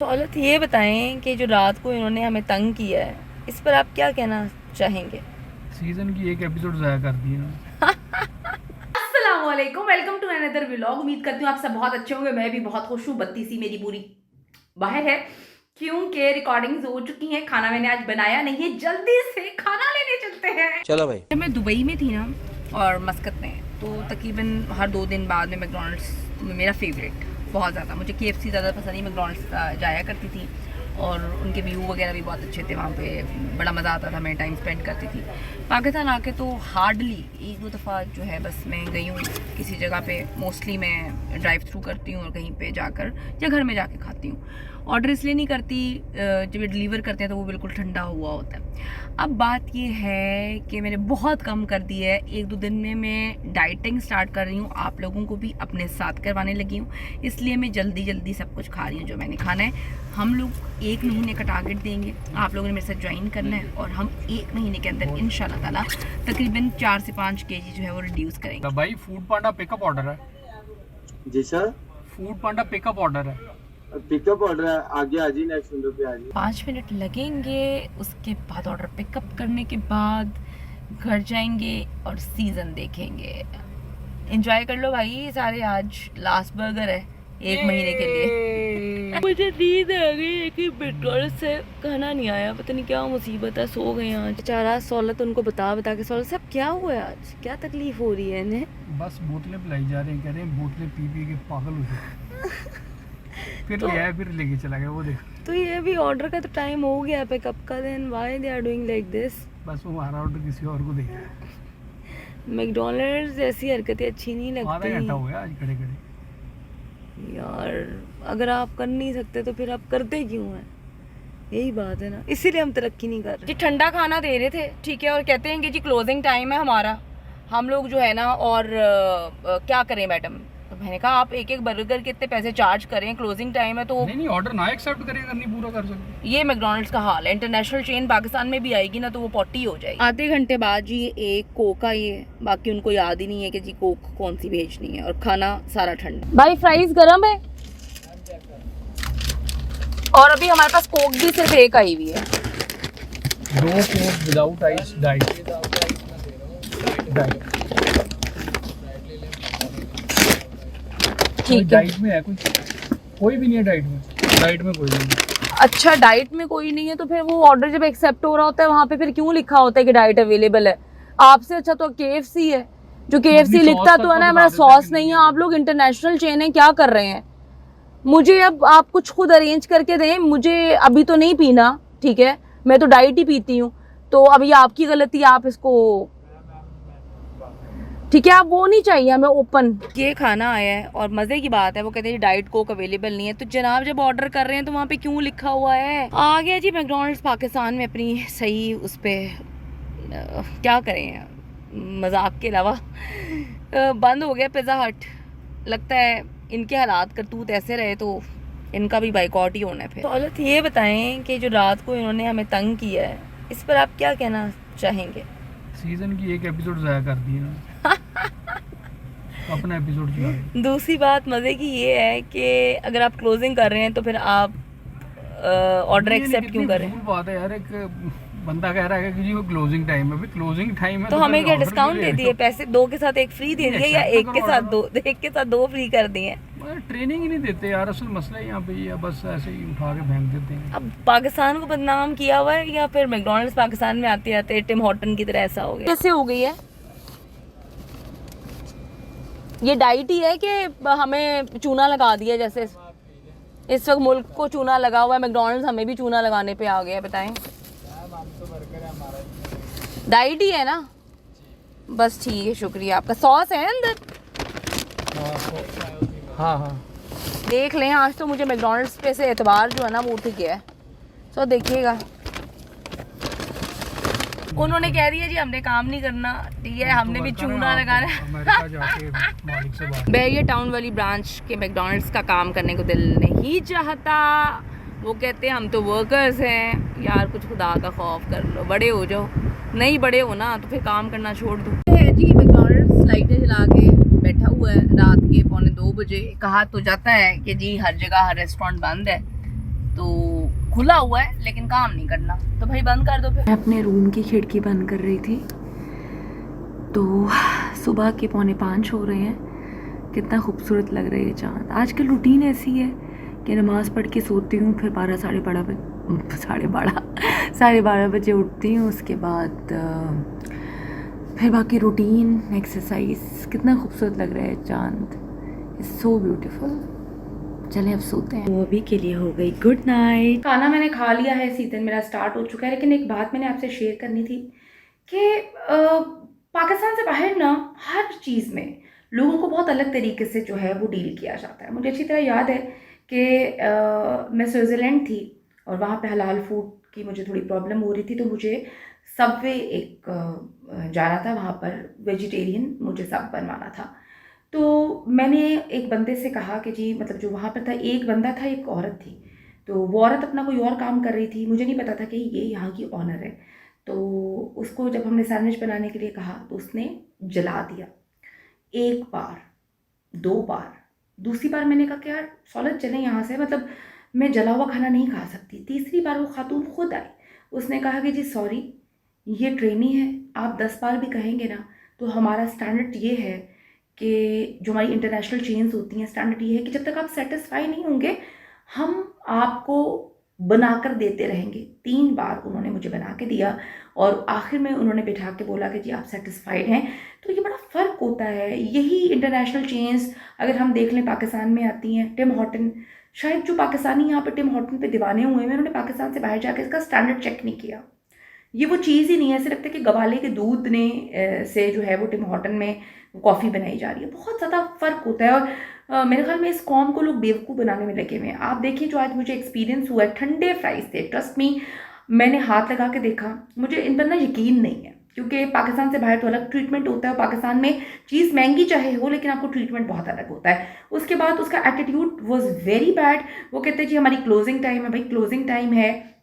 दौलत ये बताएं कि जो रात को इन्होंने हमें तंग किया है, इस पर आप क्या कहना चाहेंगे? सीजन की एक एपिसोड ज़ाया कर दी है। अस्सलामुअलैकुम, वेलकम टू अनदर व्लॉग। उम्मीद करती हूँ आप सब बहुत अच्छे होंगे। मैं भी बहुत खुश हूँ। बत्ती सी मेरी पूरी बाहर है क्योंकि रिकॉर्डिंग्स हो चुकी हैं। खाना मैंने आज बनाया नहीं है, जल्दी से खाना लेने चलते हैं। चलो भाई। जब मैं दुबई में थी ना और मस्कत में, तो तकरीबन हर 2 दिन बाद में मैकडॉनल्ड्स मेरा फेवरेट, बहुत ज़्यादा। मुझे KFC ज़्यादा पसंद नहीं, मैकडॉनल्ड्स जाया करती थी और उनके व्यू वगैरह भी बहुत अच्छे थे वहाँ पे। बड़ा मज़ा आता था, मैं टाइम स्पेंड करती थी। पाकिस्तान आके तो हार्डली 1-2 दफ़ा जो है बस मैं गई हूँ किसी जगह पे। मोस्टली मैं ड्राइव थ्रू करती हूँ और कहीं पे जाकर या घर में जाके खाती हूँ। ऑर्डर इसलिए नहीं करती, जब ये डिलीवर करते हैं तो वो बिल्कुल ठंडा हुआ होता है। अब बात ये है कि मैंने बहुत कम कर दी है। 1-2 दिन में मैं डाइटिंग स्टार्ट कर रही हूँ, आप लोगों को भी अपने साथ करवाने लगी हूँ। इसलिए मैं जल्दी जल्दी सब कुछ खा रही हूँ जो मैंने खाना है। हम लोग 1 महीने का टारगेट देंगे, आप लोगों ने मेरे साथ ज्वाइन करना है और हम 1 महीने के अंदर इंशाल्लाह ताला तकरीबन 4 से 5 kg जो है वो रिड्यूस करेंगे। भाई फूड पांडा पिकअप ऑर्डर है। जी सर, फूड पांडा पिकअप ऑर्डर है। पिकअप ऑर्डर है, आगे आ जी, नेक्स्ट विंडो पे आ जी। 5 मिनट लगेंगे, उसके बाद ऑर्डर पिकअप करने के बाद घर जाएंगे और सीज़न देखेंगे। एंजॉय कर लो भाई सारे, आज लास्ट बर्गर है 1 महीने के लिए। मुझे नींद आ गई है कि मैकडॉनल्ड से खाना नहीं आया, पता नहीं क्या मुसीबत है। सो गए आज बेचारा। सौलत उनको बता के, सौलत साहब क्या हुआ है आज, क्या तकलीफ हो रही है इन्हें? बस बोतलें पिलाई जा रहे हैं, कह रहे हैं बोतलें पी पी के पागल हो गए। फिर ले आया, फिर लेके चला गया। वो देखो, तो ये भी ऑर्डर का तो टाइम हो गया पिकअप का। Then why they are doing like this? बस वो हमारा ऑर्डर किसी और को दे गया। मैकडॉनल्ड्स जैसी हरकतें अच्छी नहीं लगती। आधा घंटा हो गया आज खड़े खड़े। यार अगर आप कर नहीं सकते तो फिर आप करते क्यों हैं? यही बात है ना, इसीलिए हम तरक्की नहीं कर रहे। जी ठंडा खाना दे रहे थे, ठीक है, और कहते हैं कि जी क्लोजिंग टाइम है हमारा, हम लोग जो है ना, और क्या करें मैडम? तो मैंने कहा आप एक बर्गर के इतने पैसे चार्ज करें, क्लोजिंग टाइम है तो नहीं ऑर्डर ना एक्सेप्ट करेगा, नहीं पूरा कर सकते। ये मैकडॉनल्ड्स का हाल है। इंटरनेशनल चेन पाकिस्तान में भी आएगी ना तो वो पॉटी हो जाएगी। आधे घंटे बाद जी एक कोक आई है, बाकी उनको याद ही नहीं है कि जी कोक कौन सी भेजनी है, और खाना सारा ठंडा। भाई फ्राइज गरम है और अभी हमारे पास कोक भी सिर्फ एक आई हुई है। 2 कोक विदाउट आइस डाइट। ठीक है, डाइट में है कोई भी नहीं है। डाइट में कोई नहीं है। अच्छा डाइट में कोई नहीं है तो फिर वो ऑर्डर जब एक्सेप्ट हो रहा होता है वहाँ पे फिर क्यों लिखा होता है कि डाइट अवेलेबल है? आपसे अच्छा तो KFC है, जो KFC लिखता तो है ना, हमारा सॉस नहीं है। आप लोग इंटरनेशनल चेन है, क्या कर रहे हैं? मुझे अब आप कुछ खुद अरेंज करके दें, मुझे अभी तो नहीं पीना, ठीक है, मैं तो डाइट ही पीती हूँ। तो अब ये आपकी गलती, आप इसको, ठीक है, आप वो नहीं चाहिए हमें ओपन। ये खाना आया है और मज़े की बात है, वो कहते हैं डाइट कोक अवेलेबल नहीं है। तो जनाब जब ऑर्डर कर रहे हैं तो वहाँ पे क्यों लिखा हुआ है? आ गया जी मैकडॉनल्ड्स पाकिस्तान में अपनी सही उस पर। क्या करें, मजाक के अलावा बंद हो गया पिज़्ज़ा हट। लगता है इनके हालात करतूत ऐसे रहे तो इनका भी बाइकआउट ही होना है फिर। दौलत ये बताएं कि जो रात को इन्होंने हमें तंग किया है, इस पर आप क्या कहना चाहेंगे? सीजन की एक एपिसोड ज़ाया कर दी है। अपना एपिसोड चला। दूसरी बात मज़े की ये है कि अगर आप क्लोजिंग कर रहे हैं तो फिर आप ऑर्डर एक्सेप्ट क्यों कर रहे हैं? बात है यार, एक बंदा कह रहा है कि जी वो क्लोजिंग टाइम है। अभी क्लोजिंग टाइम है तो हमें क्या डिस्काउंट दे दिए? पैसे 2 के साथ 1 फ्री दे दिए या एक के साथ दो फ्री कर दिए? ट्रेनिंग ही नहीं देते यार, असल मसला यहाँ पे ये बस ऐसे ही उठा के फेंक देते हैं। अब पाकिस्तान को बदनाम किया हुआ है या फिर मैकडॉनल्ड्स पाकिस्तान में आते आते टिम हॉर्टन की तरह ऐसा हो गया? कैसे हो गई है ये? डाइट ही है कि हमें चूना लगा दिया? जैसे इस वक्त मुल्क को चूना लगा हुआ है, मैकडॉनल्ड्स हमें भी चूना लगाने पे आ गया। बताएं, डाइट ही है ना? बस ठीक है, शुक्रिया आपका। सॉस है अंदर? हाँ देख लें, आज तो मुझे मैकडॉनल्ड्स पे से एतबार जो है ना वो उठ गया है। तो देखिएगा, उन्होंने कह दिया जी हमने काम नहीं करना, ठीक है, हमने भी चूना लगाना है। बैरियर टाउन वाली ब्रांच के मैकडॉनल्ड्स का काम करने को दिल नहीं चाहता। वो कहते हैं हम तो वर्कर्स हैं। यार कुछ खुदा का खौफ कर लो, बड़े हो जाओ। नहीं बड़े हो ना तो फिर काम करना छोड़ दो। जी मैकडॉनल्ड्स लाइटें जला के बैठा हुआ है रात के 1:45 बजे। कहा तो जाता है कि जी हर जगह हर रेस्टोरेंट बंद है, तो खुला हुआ है लेकिन काम नहीं करना, तो भाई बंद कर दो फिर। मैं अपने रूम की खिड़की बंद कर रही थी, तो सुबह के 4:45 हो रहे हैं। कितना खूबसूरत लग रहा है ये चाँद। आजकल रूटीन ऐसी है कि नमाज़ पढ़ के सोती हूँ, फिर 12 बजे उठती हूँ। उसके बाद फिर बाकी रूटीन, एक्सरसाइज। कितना खूबसूरत लग रहा है चाँद, इट्स सो ब्यूटीफुल। चलें अब सोते हैं। वो अभी के लिए हो गई गुड नाइट। खाना मैंने खा लिया है, सीज़न मेरा स्टार्ट हो चुका है। लेकिन एक बात मैंने आपसे शेयर करनी थी कि पाकिस्तान से बाहर ना हर चीज़ में लोगों को बहुत अलग तरीके से जो है वो डील किया जाता है। मुझे अच्छी तरह याद है कि मैं स्विट्ज़रलैंड थी और वहाँ पे हलाल फूड की मुझे थोड़ी प्रॉब्लम हो रही थी, तो मुझे सबवे एक जाना था, वहाँ पर वेजिटेरियन मुझे सब बनवाना था। तो मैंने एक बंदे से कहा कि जी, मतलब जो वहाँ पर था, एक बंदा था, एक औरत थी। तो वो औरत अपना कोई और काम कर रही थी, मुझे नहीं पता था कि ये यहाँ की ऑनर है। तो उसको जब हमने सैंडविच बनाने के लिए कहा तो उसने जला दिया। एक बार, 2 बार, दूसरी बार मैंने कहा कि यार सॉलिड चलें यहाँ से, मतलब मैं जला हुआ खाना नहीं खा सकती। तीसरी बार वो खातून खुद आई, उसने कहा कि जी सॉरी, ये ट्रेनी है, आप 10 बार भी कहेंगे ना तो हमारा स्टैंडर्ड ये है कि जो हमारी इंटरनेशनल चेन्स होती हैं, स्टैंडर्ड ये है कि जब तक आप सेटिस्फाई नहीं होंगे हम आपको बनाकर देते रहेंगे। 3 बार उन्होंने मुझे बना के दिया और आखिर में उन्होंने बिठा के बोला कि जी आप सेटिस्फाइड हैं। तो ये बड़ा फ़र्क होता है। यही इंटरनेशनल चेन्स अगर हम देख लें पाकिस्तान में आती हैं, टिम हॉर्टन, शायद जो पाकिस्तानी यहाँ पर टिम हॉर्टन पे दीवाने हुए हैं, उन्होंने पाकिस्तान से बाहर जाकर इसका स्टैंडर्ड चेक नहीं किया। ये वो चीज़ ही नहीं है। ऐसे लगता है कि गवाले के दूध ने से जो है वो टिम हॉर्टन में कॉफ़ी बनाई जा रही है। बहुत ज़्यादा फ़र्क होता है और मेरे ख्याल में इस कौम को लोग बेवकूफ़ बनाने में लगे हुए हैं। आप देखिए जो आज मुझे एक्सपीरियंस हुआ है, ठंडे फ्राइज़ थे, ट्रस्ट मी, मैंने हाथ लगा के देखा, मुझे इन पर ना यकीन नहीं है, क्योंकि पाकिस्तान से बाहर तो अलग ट्रीटमेंट होता है। पाकिस्तान में चीज़ महंगी चाहे हो, लेकिन आपको ट्रीटमेंट बहुत अलग होता है। उसके बाद उसका एटीट्यूड वॉज वेरी बैड। वो कहते हैं जी हमारी क्लोजिंग टाइम है। भाई क्लोजिंग टाइम है,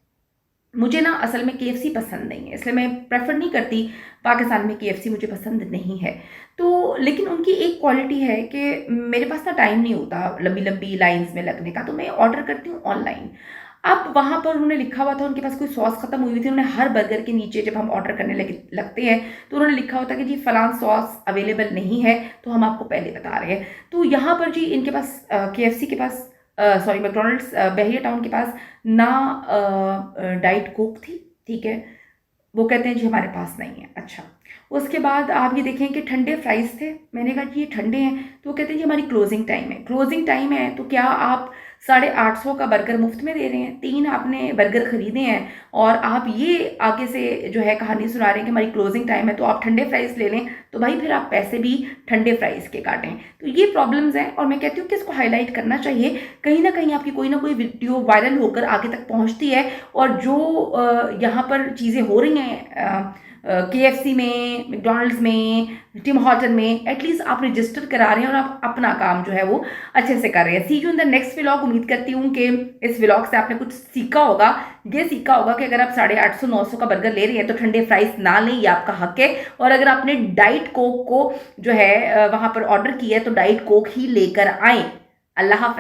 मुझे ना असल में KFC पसंद नहीं है, इसलिए मैं प्रेफर नहीं करती। पाकिस्तान में KFC मुझे पसंद नहीं है। तो लेकिन उनकी एक क्वालिटी है कि मेरे पास ना टाइम नहीं होता लंबी लंबी लाइंस में लगने का, तो मैं ऑर्डर करती हूँ ऑनलाइन। अब वहाँ पर उन्होंने लिखा हुआ था, उनके पास कोई सॉस ख़त्म हुई थी। उन्होंने हर बर्गर के नीचे जब हम ऑर्डर करने लगते हैं तो उन्होंने लिखा होता है कि जी फ़लाँ सॉस अवेलेबल नहीं है, तो हम आपको पहले बता रहे हैं। तो यहाँ पर जी इनके पास KFC के पास, सॉरी मैकडॉनल्ड्स बहरिया टाउन के पास ना डाइट कोक थी, ठीक है, वो कहते हैं जी हमारे पास नहीं है। अच्छा, उसके बाद आप ये देखें कि ठंडे फ्राइज़ थे। मैंने कहा जी ये ठंडे हैं, तो वो कहते हैं जी हमारी क्लोजिंग टाइम है। क्लोजिंग टाइम है तो क्या आप 850 का बर्गर मुफ्त में दे रहे हैं? 3 आपने बर्गर ख़रीदे हैं और आप ये आगे से जो है कहानी सुना रहे हैं कि हमारी क्लोजिंग टाइम है, तो आप ठंडे फ्राइज़ ले लें, तो भाई फिर आप पैसे भी ठंडे फ्राइज़ के काटें। तो ये प्रॉब्लम्स हैं और मैं कहती हूँ कि इसको हाईलाइट करना चाहिए। कहीं ना कहीं आपकी कोई ना कोई वीडियो वायरल होकर आगे तक पहुँचती है और जो यहाँ पर चीज़ें हो रही हैं KFC में, मैकडॉनल्ड्स में, टिम हॉर्टन में, एटलीस्ट आप रजिस्टर करा रहे हैं और आप अपना काम जो है वो अच्छे से कर रहे हैं। See you in the next vlog. उम्मीद करती हूँ कि इस व्लॉग से आपने कुछ सीखा होगा। ये सीखा होगा कि अगर आप 850-900 का बर्गर ले रहे हैं तो ठंडे फ्राइज ना लें, ये आपका हक है। और अगर आपने डाइट कोक को जो है वहाँ पर ऑर्डर किया है तो डाइट कोक ही लेकर आएँ। अल्लाह हाफ़िज़।